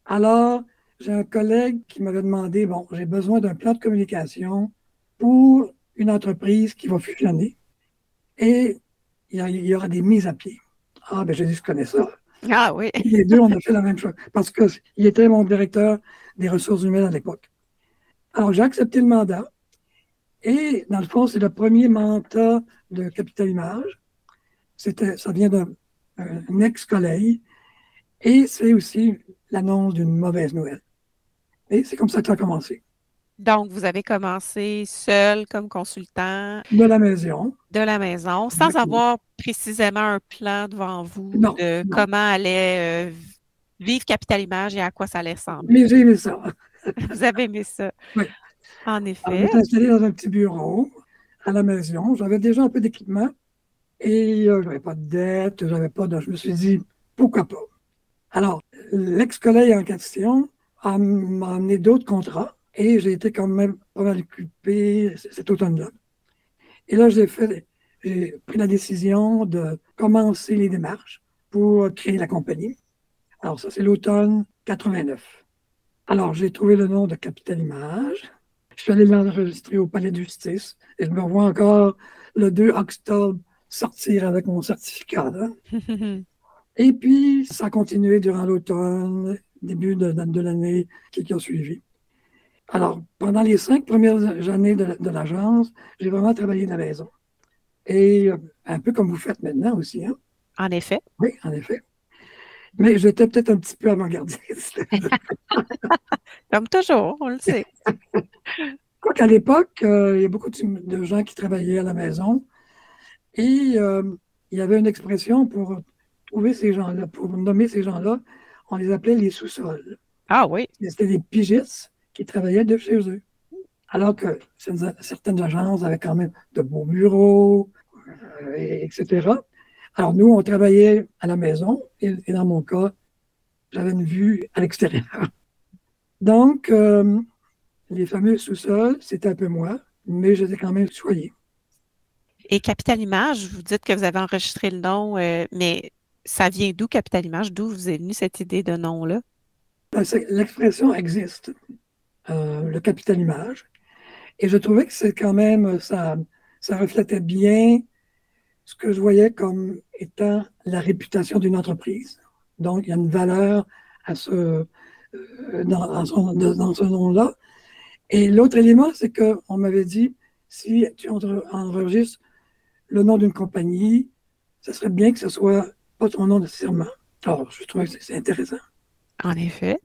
Speaker 4: Alors, j'ai un collègue qui m'avait demandé, bon, j'ai besoin d'un plan de communication pour une entreprise qui va fusionner et il y aura des mises à pied. Ah, ben j'ai dit, je connais ça.
Speaker 1: Ah oui.
Speaker 4: Et les deux, on a fait la même chose parce qu'il était mon directeur des ressources humaines à l'époque. Alors, j'ai accepté le mandat Et dans le fond, c'est le premier mandat de Capital Image. Ça vient d'un ex-collègue. Et c'est aussi l'annonce d'une mauvaise nouvelle. Et c'est comme ça que ça a commencé.
Speaker 1: Donc, vous avez commencé seul comme consultant
Speaker 4: De la maison.
Speaker 1: de la maison, sans
Speaker 4: Exactement.
Speaker 1: avoir précisément un plan devant vous
Speaker 4: Non,
Speaker 1: de
Speaker 4: non.
Speaker 1: comment allait vivre Capital Image et à quoi ça allait ressembler.
Speaker 4: Mais j'ai aimé ça.
Speaker 1: Vous avez aimé ça.
Speaker 4: Oui.
Speaker 1: En
Speaker 4: Alors,
Speaker 1: effet.
Speaker 4: j'étais installé dans un petit bureau à la maison. J'avais déjà un peu d'équipement et je n'avais pas de dette, je me suis dit, pourquoi pas? Alors, l'ex-collègue en question m'a amené d'autres contrats et j'ai été quand même pas mal occupé cet automne-là. Et là, j'ai pris la décision de commencer les démarches pour créer la compagnie. Alors, ça, c'est l'automne 89. Alors, j'ai trouvé le nom de Capital Image. Je suis allé l'enregistrer au Palais de justice et je me vois encore le 2 octobre sortir avec mon certificat. Là. Et puis, ça a continué durant l'automne, début de l'année qui a suivi. Alors, pendant les 5 premières années de l'agence, j'ai vraiment travaillé de la maison. Et un peu comme vous faites maintenant aussi. Hein?
Speaker 1: En effet.
Speaker 4: Oui, en effet. Mais j'étais peut-être un petit peu avant-gardiste.
Speaker 1: Comme toujours, on le sait.
Speaker 4: Quoiqu'à l'époque, il y a beaucoup de gens qui travaillaient à la maison. Et il y avait une expression pour trouver ces gens-là, pour nommer ces gens-là, on les appelait les sous-sols.
Speaker 1: Ah oui.
Speaker 4: C'était des pigistes qui travaillaient de chez eux. Alors que certaines agences avaient quand même de beaux bureaux, etc. Alors nous, on travaillait à la maison et dans mon cas, j'avais une vue à l'extérieur. Donc, les fameux sous-sols, c'était un peu moi, mais j'étais quand même choyé.
Speaker 1: Et Capital Image, vous dites que vous avez enregistré le nom, mais ça vient d'où Capital Image? D'où vous est venue cette idée de nom-là?
Speaker 4: L'expression existe, le Capital Image, et je trouvais que c'est quand même, ça reflétait bien ce que je voyais comme étant la réputation d'une entreprise. Donc, il y a une valeur à dans ce nom-là. Et l'autre élément, c'est qu'on m'avait dit, si tu enregistres le nom d'une compagnie, ça serait bien que ce soit pas ton nom nécessairement. Alors, je trouvais que c'est intéressant.
Speaker 1: En effet.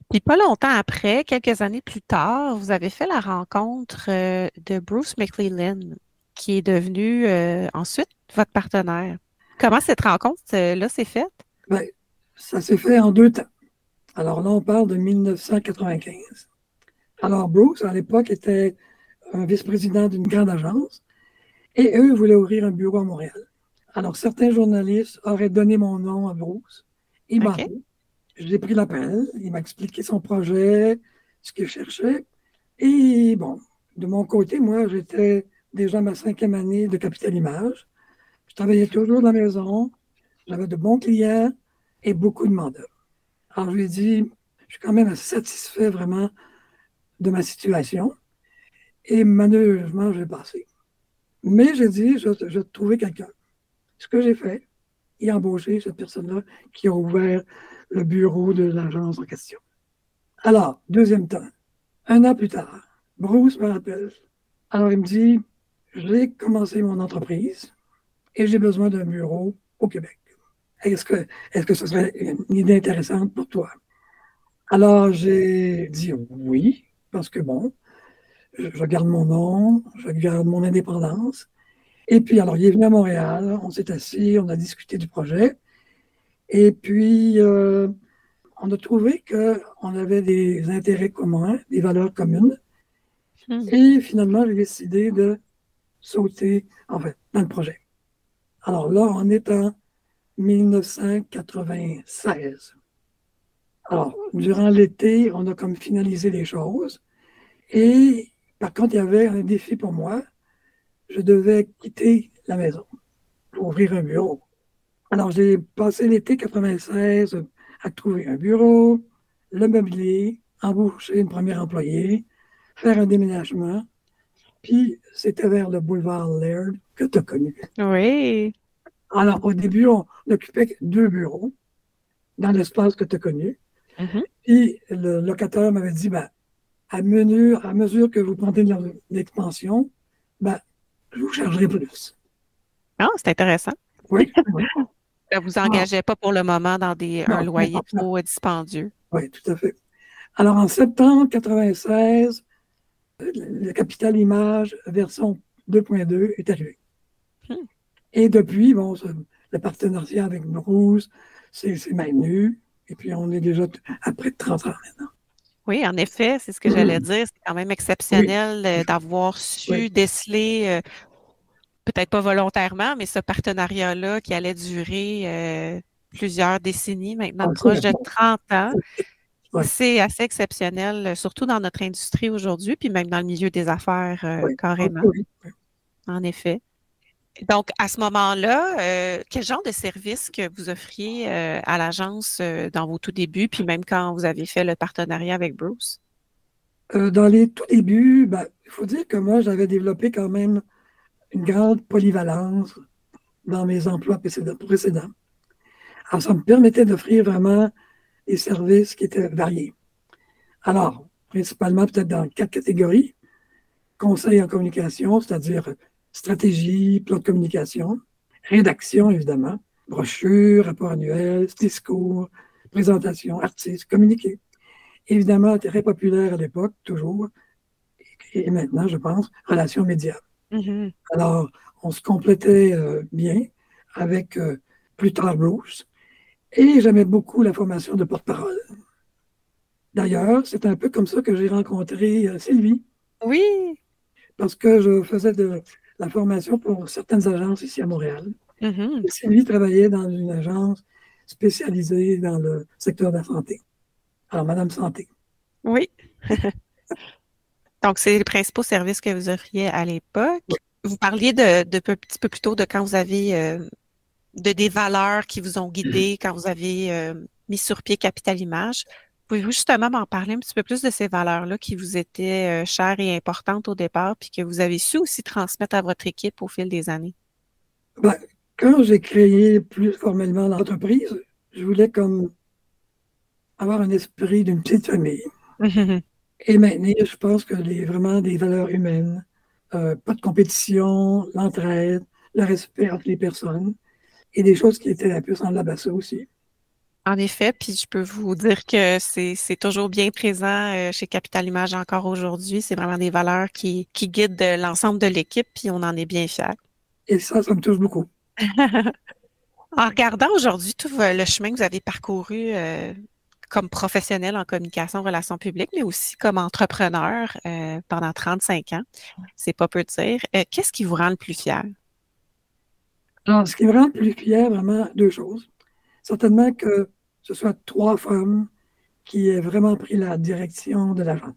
Speaker 1: Puis pas longtemps après, quelques années plus tard, vous avez fait la rencontre de Bruce McClellan, qui est devenu ensuite votre partenaire. Comment cette rencontre-là s'est faite?
Speaker 4: Ben, ça s'est fait en 2 temps. Alors là, on parle de 1995. Alors, Bruce, à l'époque, était un vice-président d'une grande agence et eux voulaient ouvrir un bureau à Montréal. Alors, certains journalistes auraient donné mon nom à Bruce. Il m'a appelé. J'ai pris l'appel. Il m'a expliqué son projet, ce qu'il cherchait. Et bon, de mon côté, moi, j'étais déjà ma 5e année de Capital Image. Je travaillais toujours de la maison. J'avais de bons clients et beaucoup de mandats. Alors, je lui ai dit, je suis quand même satisfait vraiment de ma situation. Et malheureusement, j'ai passé. Mais j'ai dit, je vais trouver quelqu'un. Ce que j'ai fait, il a embauché cette personne-là qui a ouvert le bureau de l'agence en question. Alors, deuxième temps, 1 an plus tard, Bruce me rappelle. Alors, il me dit, j'ai commencé mon entreprise et j'ai besoin d'un bureau au Québec. Est-ce que ce serait une idée intéressante pour toi? Alors, j'ai dit oui, parce que bon, je garde mon nom, je garde mon indépendance. Et puis, alors, il est venu à Montréal, on s'est assis, on a discuté du projet. Et puis, on a trouvé qu'on avait des intérêts communs, des valeurs communes. Et finalement, j'ai décidé de sauter, en fait, dans le projet. Alors là, on est en 1996. Alors, durant l'été, on a comme finalisé les choses. Et par contre, il y avait un défi pour moi. Je devais quitter la maison pour ouvrir un bureau. Alors, j'ai passé l'été 96 à trouver un bureau, le meubler, embaucher une première employée, faire un déménagement. Puis, c'était vers le boulevard Laird que tu as connu.
Speaker 1: Oui.
Speaker 4: Alors, au début, on occupait 2 bureaux dans l'espace que tu as connu.
Speaker 1: Mm-hmm.
Speaker 4: Puis, le locataire m'avait dit, ben, à mesure que vous prenez de l'expansion, ben, je vous chargerai plus.
Speaker 1: Ah, c'est intéressant.
Speaker 4: Oui, oui.
Speaker 1: Ça vous
Speaker 4: Alors,
Speaker 1: engagez pas pour le moment dans un
Speaker 4: non,
Speaker 1: loyer
Speaker 4: non, non.
Speaker 1: trop dispendieux.
Speaker 4: Oui, tout à fait. Alors, en septembre 96, le Capital Image version 2.2 est arrivé.
Speaker 1: Hmm.
Speaker 4: Et depuis, bon, le partenariat avec Bruce c'est maintenu. Et puis, on est déjà à près de 30 ans maintenant.
Speaker 1: Oui, en effet, c'est ce que j'allais dire. C'est quand même
Speaker 4: Oui,
Speaker 1: exceptionnel d'avoir
Speaker 4: oui,
Speaker 1: su déceler, peut-être pas volontairement, mais ce partenariat-là qui allait durer plusieurs décennies, maintenant proche de 30 ans.
Speaker 4: oui,
Speaker 1: C'est assez exceptionnel, surtout dans notre industrie aujourd'hui, puis même dans le milieu des affaires,
Speaker 4: oui,
Speaker 1: carrément,
Speaker 4: oui.
Speaker 1: en effet. Donc, à ce moment-là, quel genre de service que vous offriez à l'agence dans vos tout débuts, puis même quand vous avez fait le partenariat avec Bruce?
Speaker 4: Dans les tout débuts, ben, il faut dire que moi, j'avais développé quand même une grande polyvalence dans mes emplois précédents. Alors, ça me permettait d'offrir vraiment des services qui étaient variés. Alors, principalement peut-être dans 4 catégories. Conseil en communication, c'est-à-dire stratégie, plan de communication, rédaction, évidemment, brochure, rapport annuel, discours, présentation, artistes, communiqué. Évidemment, très populaire à l'époque, toujours, et maintenant, je pense, relations médias.
Speaker 1: Mhm.
Speaker 4: Alors, on se complétait bien avec plus tard Bruce, et j'aimais beaucoup la formation de porte-parole. D'ailleurs, c'est un peu comme ça que j'ai rencontré Sylvie,
Speaker 1: Oui.
Speaker 4: parce que je faisais de la formation pour certaines agences ici à Montréal.
Speaker 1: Mhm.
Speaker 4: Et Sylvie travaillait dans une agence spécialisée dans le secteur de la santé. Alors, Madame Santé.
Speaker 1: Oui. Donc, c'est les principaux services que vous offriez à l'époque.
Speaker 4: Oui.
Speaker 1: Vous parliez un petit peu plus tôt de quand vous avez de des valeurs qui vous ont guidé, quand vous avez mis sur pied Capital Image. Pouvez-vous justement m'en parler un petit peu plus de ces valeurs-là qui vous étaient chères et importantes au départ, puis que vous avez su aussi transmettre à votre équipe au fil des années?
Speaker 4: Ben, quand j'ai créé plus formellement l'entreprise, je voulais comme avoir un esprit d'une petite famille. Et maintenant, je pense que vraiment des valeurs humaines, pas de compétition, l'entraide, le respect entre les personnes, et des choses qui étaient un peu semblables à ça aussi.
Speaker 1: En effet, puis je peux vous dire que c'est toujours bien présent chez Capital Image encore aujourd'hui. C'est vraiment des valeurs qui guident l'ensemble de l'équipe, puis on en est bien fiers.
Speaker 4: Et ça me touche beaucoup.
Speaker 1: En regardant aujourd'hui tout le chemin que vous avez parcouru comme professionnel en communication, relations publiques, mais aussi comme entrepreneur pendant 35 ans, c'est pas peu dire. Qu'est-ce qui vous rend le plus fier?
Speaker 4: Alors, ce qui me rend plus fier, vraiment, 2 choses. Certainement que ce soit 3 femmes qui aient vraiment pris la direction de l'agence.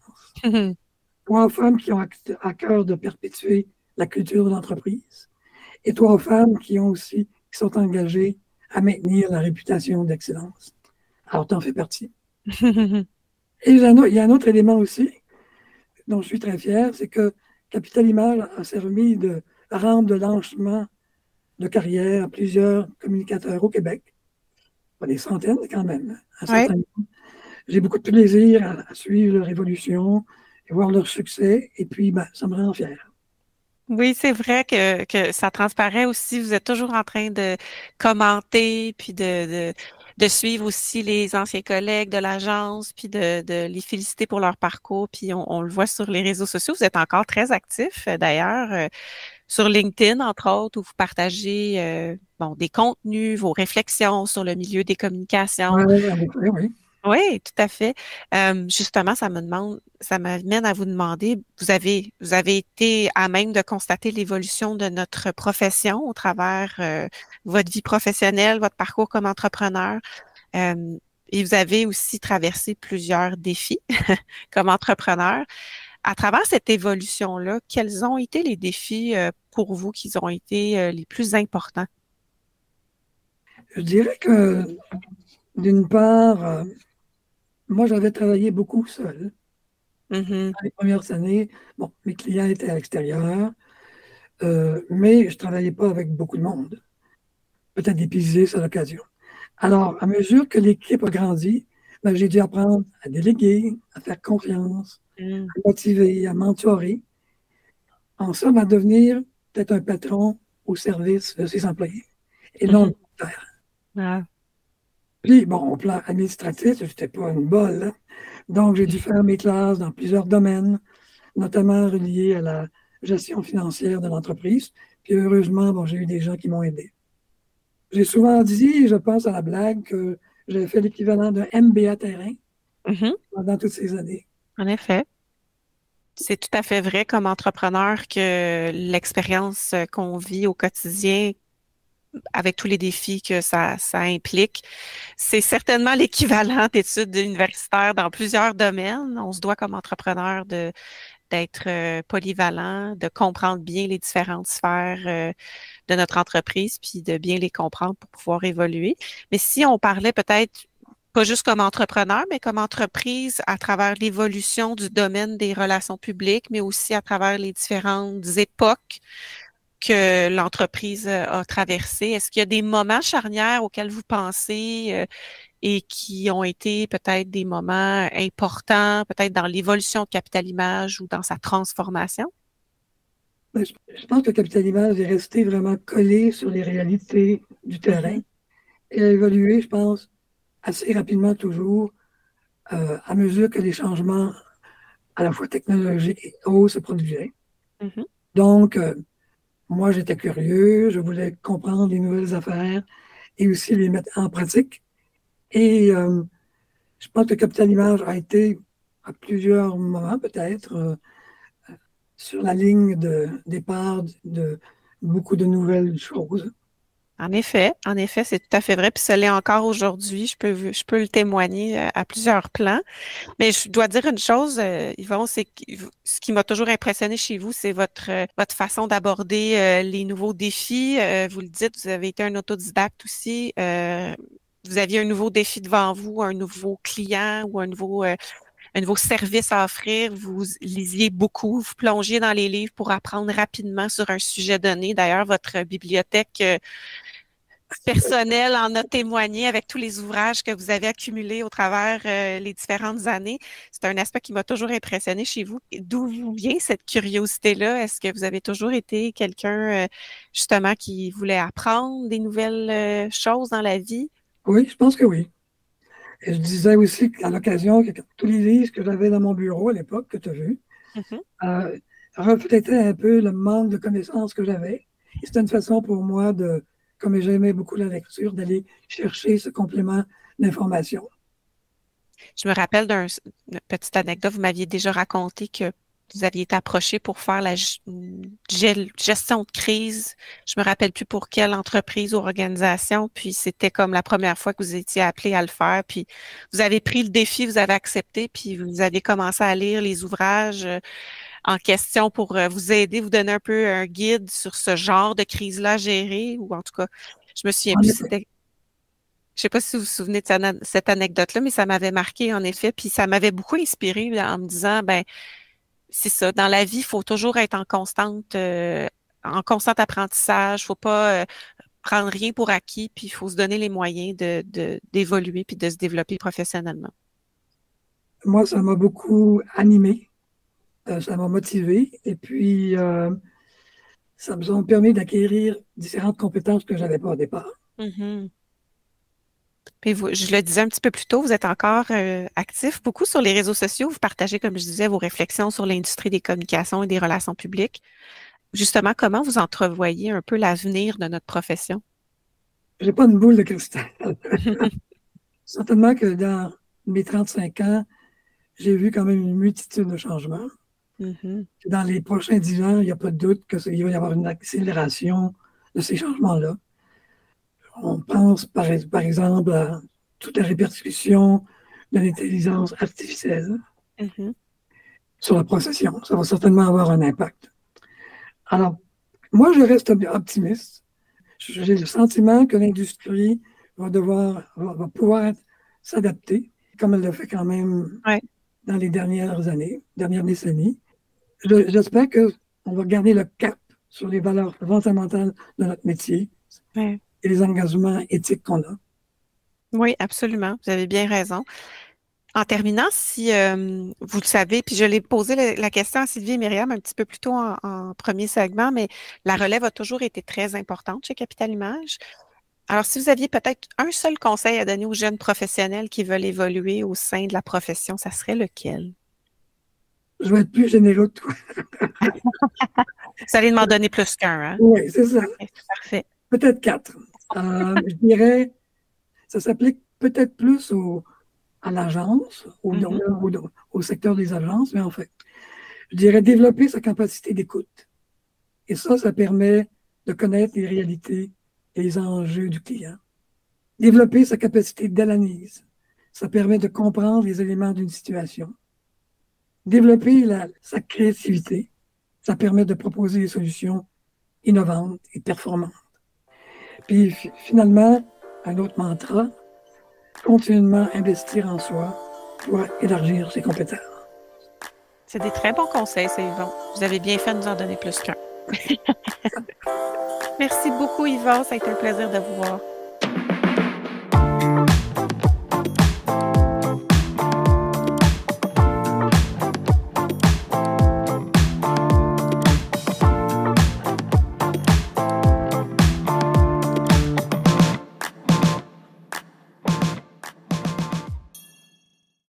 Speaker 4: 3 femmes qui ont à cœur de perpétuer la culture de l'entreprise. Et 3 femmes qui sont engagées à maintenir la réputation d'excellence. Alors, tu en fais partie. Et il y a un autre élément aussi dont je suis très fier, c'est que Capital Image a servi de rampe de lancement de carrière à plusieurs communicateurs au Québec. Pas des centaines quand même.
Speaker 1: Oui.
Speaker 4: J'ai beaucoup de plaisir à suivre leur évolution et voir leur succès. Et puis, ben, ça me rend fier.
Speaker 1: Oui, c'est vrai que ça transparaît aussi. Vous êtes toujours en train de commenter, puis de suivre aussi les anciens collègues de l'agence, puis de les féliciter pour leur parcours. Puis on le voit sur les réseaux sociaux. Vous êtes encore très actifs, d'ailleurs, sur LinkedIn, entre autres, où vous partagez bon, des contenus, vos réflexions sur le milieu des communications.
Speaker 4: Oui, en effet, oui.
Speaker 1: Oui, tout à fait. Justement, ça m'amène à vous demander, vous avez été à même de constater l'évolution de notre profession au travers votre vie professionnelle, votre parcours comme entrepreneur. Euh, et vous avez aussi traversé plusieurs défis comme entrepreneur. À travers cette évolution-là, quels ont été les défis pour vous qui ont été les plus importants?
Speaker 4: Je dirais que, d'une part, moi, j'avais travaillé beaucoup seul.
Speaker 1: Mhm.
Speaker 4: Dans les premières années, bon, mes clients étaient à l'extérieur, mais je ne travaillais pas avec beaucoup de monde. Peut-être des physiques à l'occasion. Alors, à mesure que l'équipe a grandi, ben, j'ai dû apprendre à déléguer, à faire confiance, à motiver, à mentorer, en somme, à devenir peut-être un patron au service de ses employés et non le contraire.
Speaker 1: Ah.
Speaker 4: Puis, bon, au plan administratif, je n'étais pas une bolle, hein. Donc, j'ai dû faire mes classes dans plusieurs domaines, notamment reliés à la gestion financière de l'entreprise. Puis, heureusement, bon, j'ai eu des gens qui m'ont aidé. J'ai souvent dit, je pense à la blague, que j'avais fait l'équivalent d'un MBA terrain pendant toutes ces années.
Speaker 1: En effet. C'est tout à fait vrai comme entrepreneur que l'expérience qu'on vit au quotidien, avec tous les défis que ça implique, c'est certainement l'équivalent d'études universitaires dans plusieurs domaines. On se doit comme entrepreneur d'être polyvalent, de comprendre bien les différentes sphères de notre entreprise, puis de bien les comprendre pour pouvoir évoluer. Mais si on parlait peut-être pas juste comme entrepreneur, mais comme entreprise à travers l'évolution du domaine des relations publiques, mais aussi à travers les différentes époques que l'entreprise a traversées. Est-ce qu'il y a des moments charnières auxquels vous pensez et qui ont été peut-être des moments importants, peut-être dans l'évolution de Capital Image ou dans sa transformation?
Speaker 4: Ben, je pense que Capital Image est resté vraiment collé sur les réalités du terrain et a évolué, je pense, assez rapidement toujours, à mesure que les changements à la fois technologiques et autres se produisaient. Donc, moi, j'étais curieux, je voulais comprendre les nouvelles affaires et aussi les mettre en pratique. Et je pense que Capital Image a été, à plusieurs moments peut-être, sur la ligne de départ de beaucoup de nouvelles choses.
Speaker 1: En effet, c'est tout à fait vrai. Puis ça l'est encore aujourd'hui. Je peux le témoigner à plusieurs plans. Mais je dois dire une chose, Yvon, c'est que ce qui m'a toujours impressionné chez vous, c'est votre façon d'aborder les nouveaux défis. Vous le dites, vous avez été un autodidacte aussi. Vous aviez un nouveau défi devant vous, un nouveau client ou un nouveau service à offrir. Vous lisiez beaucoup, vous plongiez dans les livres pour apprendre rapidement sur un sujet donné. D'ailleurs, votre bibliothèque personnelle en a témoigné avec tous les ouvrages que vous avez accumulés au travers les différentes années. C'est un aspect qui m'a toujours impressionné chez vous. D'où vous vient cette curiosité-là? Est-ce que vous avez toujours été quelqu'un justement qui voulait apprendre des nouvelles choses dans la vie?
Speaker 4: Oui, je pense que oui. Et je disais aussi à l'occasion que tous les livres que j'avais dans mon bureau à l'époque, que tu as vu, reflétaient un peu le manque de connaissances que j'avais. Et c'était une façon pour moi de, comme j'aimais beaucoup la lecture, d'aller chercher ce complément d'information.
Speaker 1: Je me rappelle d'une petite anecdote. Vous m'aviez déjà raconté que vous aviez été approché pour faire la gestion de crise. Je me rappelle plus pour quelle entreprise ou organisation. Puis c'était comme la première fois que vous étiez appelé à le faire. Puis vous avez pris le défi, vous avez accepté, puis vous avez commencé à lire les ouvrages en question pour vous aider, vous donner un peu un guide sur ce genre de crise-là à gérer. Ou en tout cas, je me souviens plus, c'était. Je sais pas si vous vous souvenez de cette anecdote-là, mais ça m'avait marqué en effet, puis ça m'avait beaucoup inspiré en me disant, ben c'est ça, dans la vie, il faut toujours être en constant apprentissage, faut pas prendre rien pour acquis, puis il faut se donner les moyens d'évoluer puis de se développer professionnellement.
Speaker 4: Moi, ça m'a beaucoup animé, ça m'a motivé, et puis ça m'a permis d'acquérir différentes compétences que je n'avais pas au départ.
Speaker 1: Puis je le disais un petit peu plus tôt, vous êtes encore actif beaucoup sur les réseaux sociaux. Vous partagez, comme je disais, vos réflexions sur l'industrie des communications et des relations publiques. Justement, comment vous entrevoyez un peu l'avenir de notre profession?
Speaker 4: Je n'ai pas une boule de cristal. Certainement que dans mes 35 ans, j'ai vu quand même une multitude de changements. Dans les prochains 10 ans, il n'y a pas de doute qu'il va y avoir une accélération de ces changements-là. On pense, par exemple, à toute la répercussion de l'intelligence artificielle sur la profession. Ça va certainement avoir un impact. Alors, moi, je reste optimiste. J'ai le sentiment que l'industrie va pouvoir s'adapter, comme elle l'a fait quand même dans les dernières décennies. J'espère qu'on va garder le cap sur les valeurs fondamentales de notre métier et les engagements éthiques qu'on a.
Speaker 1: Oui, absolument. Vous avez bien raison. En terminant, si vous le savez, puis je l'ai posé la question à Sylvie et Myriam un petit peu plus tôt en premier segment, mais la relève a toujours été très importante chez Capital Image. Alors, si vous aviez peut-être un seul conseil à donner aux jeunes professionnels qui veulent évoluer au sein de la profession, ça serait lequel?
Speaker 4: Je vais être plus généreux que toi.
Speaker 1: Vous allez m'en donner plus qu'un, hein?
Speaker 4: Oui, c'est ça.
Speaker 1: Ok, parfait.
Speaker 4: Peut-être 4. Je dirais, ça s'applique peut-être plus à l'agence, au secteur des agences, mais en fait, je dirais développer sa capacité d'écoute. Et ça permet de connaître les réalités et les enjeux du client. Développer sa capacité d'analyse. Ça permet de comprendre les éléments d'une situation. Développer sa créativité. Ça permet de proposer des solutions innovantes et performantes. Puis finalement, un autre mantra, continuellement investir en soi pour élargir ses compétences.
Speaker 1: C'est des très bons conseils, c'est Yvon. Vous avez bien fait de nous en donner plus qu'un. Merci beaucoup, Yvon. Ça a été un plaisir de vous voir.